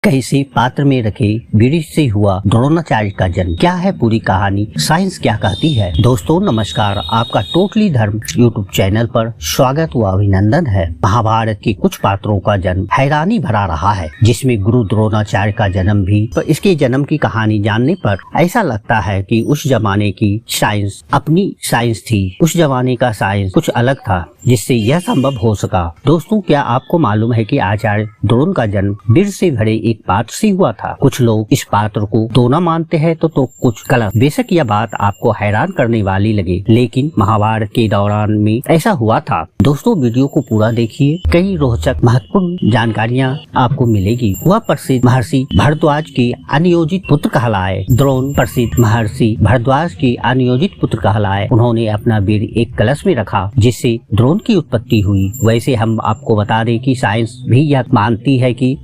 कैसे पात्र में रखे बीड़ी से हुआ द्रोणाचार्य का जन्म, क्या है पूरी कहानी, साइंस क्या कहती है। दोस्तों नमस्कार, आपका टोटली धर्म यूट्यूब चैनल पर स्वागत व अभिनंदन है। महाभारत के कुछ पात्रों का जन्म हैरानी भरा रहा है, जिसमें गुरु द्रोणाचार्य का जन्म भी। तो इसके जन्म की कहानी जानने पर ऐसा लगता है कि उस जमाने की साइंस अपनी साइंस थी। उस जमाने का साइंस कुछ अलग था, जिससे यह संभव हो सका। दोस्तों क्या आपको मालूम है कि आचार्य द्रोण का जन्म वीर से भरे एक पात्र से हुआ था। कुछ लोग इस पात्र को दोना मानते हैं तो कुछ गलत। बेशक यह बात आपको हैरान करने वाली लगे, लेकिन महाभारत के दौरान में ऐसा हुआ था। दोस्तों वीडियो को पूरा देखिए, कई रोचक महत्वपूर्ण जानकारियाँ आपको मिलेगी। वह प्रसिद्ध महर्षि भारद्वाज के अनियोजित पुत्र कहलाए। द्रोण प्रसिद्ध महर्षि भारद्वाज के अनियोजित पुत्र कहलाए। उन्होंने अपना वीर एक कलश में रखा, जिससे द्रोण की उत्पत्ति हुई। वैसे हम आपको बता दें कि साइंस भी यह मानती है कि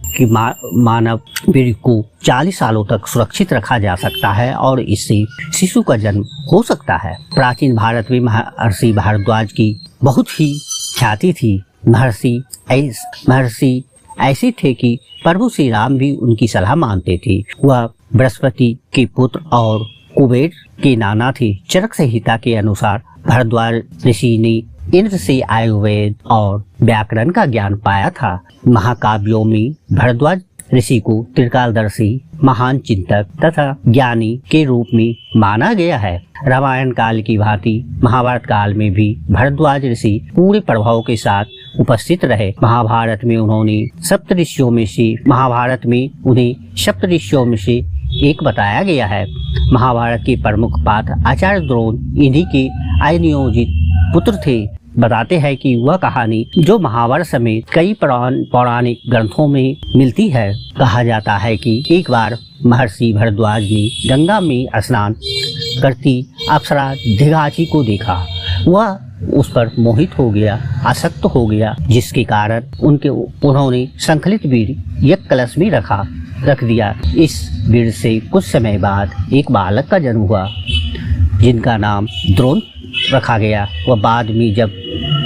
मानव वीर को 40 सालों तक सुरक्षित रखा जा सकता है और इससे शिशु का जन्म हो सकता है। प्राचीन भारत में महर्षि भारद्वाज की बहुत ही ख्याति थी। महर्षि ऐसे थे कि प्रभु श्री राम भी उनकी सलाह मानते थे। वह बृहस्पति के पुत्र और कुबेर के नाना थे। चरक संहिता के अनुसार भारद्वाज ऋषि ने इंद्र से आयुर्वेद और व्याकरण का ज्ञान पाया था। महाकाव्यों में भारद्वाज ऋषि को त्रिकालदर्शी, महान चिंतक तथा ज्ञानी के रूप में माना गया है। रामायण काल की भांति महाभारत काल में भी भारद्वाज ऋषि पूरे प्रभाव के साथ उपस्थित रहे। महाभारत में उन्हें सप्तऋषियों में से एक बताया गया है। महाभारत के प्रमुख पात्र आचार्य द्रोण इन्हीं के अनियोजित पुत्र थे। बताते हैं कि वह कहानी जो महाभारत समेत कई पौराणिक ग्रंथों में मिलती है। कहा जाता है कि एक बार महर्षि भारद्वाज ने गंगा में स्नान करती अप्सरा दिघाची को देखा। वह उस पर मोहित हो गया, आसक्त हो गया, जिसके कारण उन्होंने संकलित वीर एक कलश में रख दिया। इस वीर से कुछ समय बाद एक बालक का जन्म हुआ, जिनका नाम द्रोण रखा गया। वह बाद में जब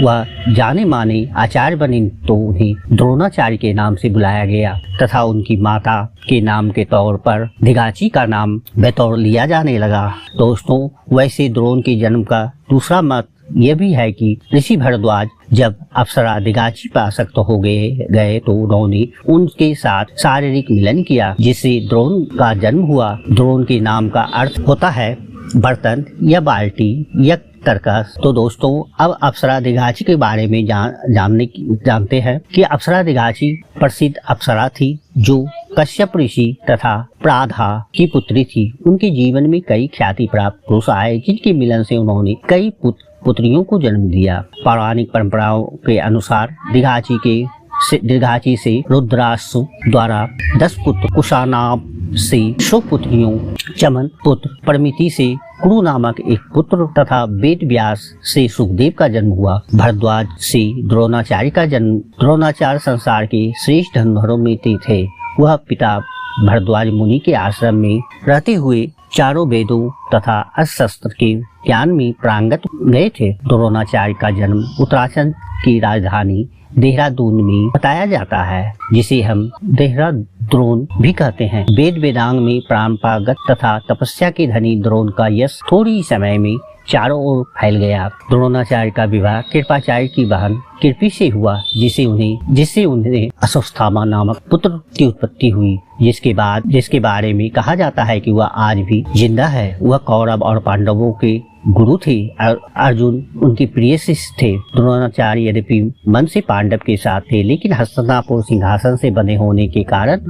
वह जाने माने आचार्य बने तो उन्हें द्रोणाचार्य के नाम से बुलाया गया तथा उनकी माता के नाम के तौर पर दिघाची का नाम बतौर लिया जाने लगा। दोस्तों वैसे द्रोण के जन्म का दूसरा मत यह भी है कि ऋषि भारद्वाज जब अप्सरा दिघाची पर आसक्त हो गए तो उन्होंने उनके साथ शारीरिक मिलन किया, जिससे द्रोण का जन्म हुआ। द्रोण के नाम का अर्थ होता है बर्तन या बाल्टी या तरकस। तो दोस्तों अब अप्सरा दिघाची के बारे में जानते हैं कि अप्सरा दिघाची प्रसिद्ध अप्सरा थी, जो कश्यप ऋषि तथा प्राधा की पुत्री थी। उनके जीवन में कई ख्याति प्राप्त पुरुष आए, जिनके मिलन से उन्होंने कई पुत्रियों को जन्म दिया। पौराणिक परंपराओं के अनुसार दिघाची से रुद्रासु द्वारा 10 पुत्र, कुशानाभ से 100 पुत्रियों, चमन पुत्र परमिति से कुरु नामक एक पुत्र तथा वेद व्यास से सुखदेव का जन्म हुआ। भारद्वाज से द्रोणाचार्य का जन्म। द्रोणाचार्य संसार के श्रेष्ठ धनुर्धरों में थे। वह पिता भारद्वाज मुनि के आश्रम में रहते हुए चारों वेदों तथा अस्त्र के ज्ञान में प्रांगत गए थे। द्रोणाचार्य का जन्म उत्तराखंड की राजधानी देहरादून में बताया जाता है, जिसे हम देहरादून भी कहते हैं। वेद वेदांग में परंपरागत तथा तपस्या के धनी द्रोण का यश थोड़ी समय में चारों ओर फैल गया। द्रोणाचार्य का विवाह कृपाचार्य की बहन कृपि से हुआ, जिससे उन्हें अश्वत्थामा नामक पुत्र की उत्पत्ति हुई, जिसके बारे में कहा जाता है कि वह आज भी जिंदा है। वह कौरव और पांडवों के गुरु थे। अर्जुन उनके प्रिय शिष्य थे। द्रोणाचार्य यद्यपि मन से पांडव के साथ थे, लेकिन हस्तिनापुर सिंहासन से बने होने के कारण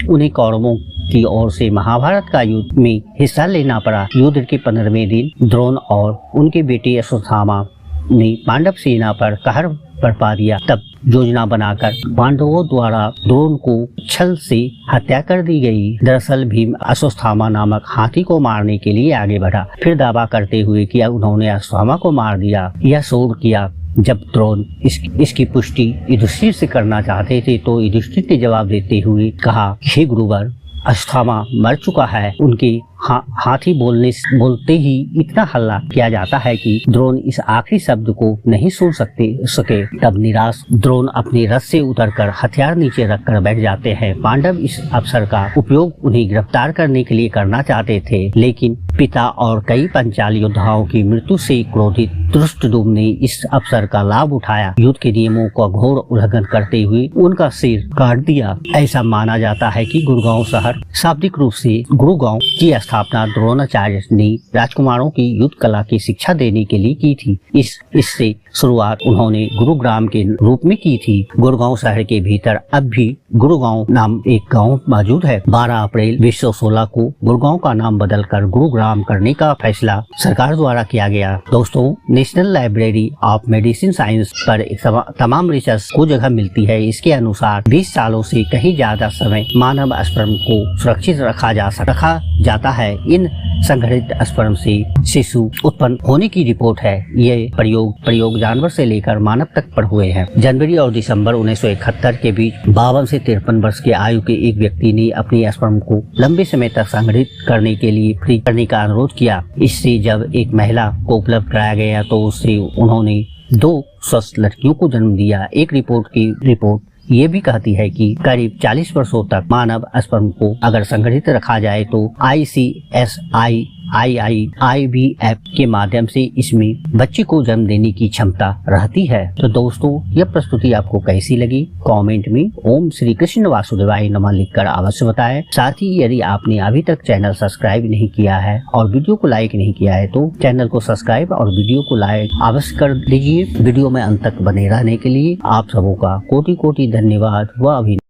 उन्हें कौरवों की ओर से महाभारत का युद्ध में हिस्सा लेना पड़ा। युद्ध के 15वें दिन द्रोण और उनके बेटे अश्वत्थामा ने पांडव सेना पर कहर बरपा दिया। तब योजना बनाकर पांडवों द्वारा द्रोण को छल से हत्या कर दी गई। दरअसल भीम अश्वत्थामा नामक हाथी को मारने के लिए आगे बढ़ा, फिर दावा करते हुए कि उन्होंने अश्वत्थामा को मार दिया। यह शोर किया। जब द्रोण इसकी पुष्टि युधिष्ठिर से करना चाहते थे तो युधिष्ठिर ने जवाब देते हुए कहा, हे गुरुवर, अश्वत्थामा मर चुका है। उनके हाथी बोलते ही इतना हल्ला किया जाता है कि द्रोण इस आखिरी शब्द को नहीं सुन सके। तब निराश द्रोण अपने रथ से उतरकर हथियार नीचे रखकर बैठ जाते हैं। पांडव इस अवसर का उपयोग उन्हें गिरफ्तार करने के लिए करना चाहते थे, लेकिन पिता और कई पंचाल योद्धाओं की मृत्यु से क्रोधित धृष्टद्युम्न ने इस अवसर का लाभ उठाया। युद्ध के नियमों का घोर उल्लंघन करते हुए उनका सिर काट दिया। ऐसा माना जाता है कि गुड़गांव शहर शाब्दिक रूप से गुरुगांव की स्थापना द्रोणाचार्य ने राजकुमारों की युद्ध कला की शिक्षा देने के लिए की थी। इससे शुरुआत उन्होंने गुरुग्राम के रूप में की थी। गुड़गांव शहर के भीतर अब भी गुरुगांव नाम एक गांव मौजूद है। 12 अप्रैल 2016 को गुड़गांव का नाम बदलकर गुरुग्राम करने का फैसला सरकार द्वारा किया गया। दोस्तों, national library of medicine science पर तमाम रिसर्च को जगह मिलती है। इसके अनुसार 20 सालों से कहीं ज्यादा समय मानव स्पर्म को सुरक्षित रखा जाता है। इन संघटित स्पर्म से शिशु उत्पन्न होने की रिपोर्ट है। ये प्रयोग जानवर से लेकर मानव तक पर हुए हैं। जनवरी और दिसंबर 1971 के बीच 52 से 53 वर्ष की आयु के एक व्यक्ति ने अपनी स्पर्म को लंबे समय तक संग्रहित करने के लिए फ्री करने का अनुरोध किया। इससे जब एक महिला को उपलब्ध कराया गया तो उससे उन्होंने 2 स्वस्थ लड़कियों को जन्म दिया। एक रिपोर्ट ये भी कहती है कि करीब 40 वर्षों तक मानव स्पर्म को अगर संग्रहित रखा जाए तो IVF के माध्यम से इसमें बच्चे को जन्म देने की क्षमता रहती है। तो दोस्तों, यह प्रस्तुति आपको कैसी लगी कमेंट में ओम श्री कृष्ण वासुदेवाय नमः लिखकर अवश्य बताएं। साथ ही यदि आपने अभी तक चैनल सब्सक्राइब नहीं किया है और वीडियो को लाइक नहीं किया है तो चैनल को सब्सक्राइब और वीडियो को लाइक अवश्य कर दीजिए। वीडियो में अंत तक बने रहने के लिए आप सबों का कोटि कोटि धन्यवाद व अभिनंदन।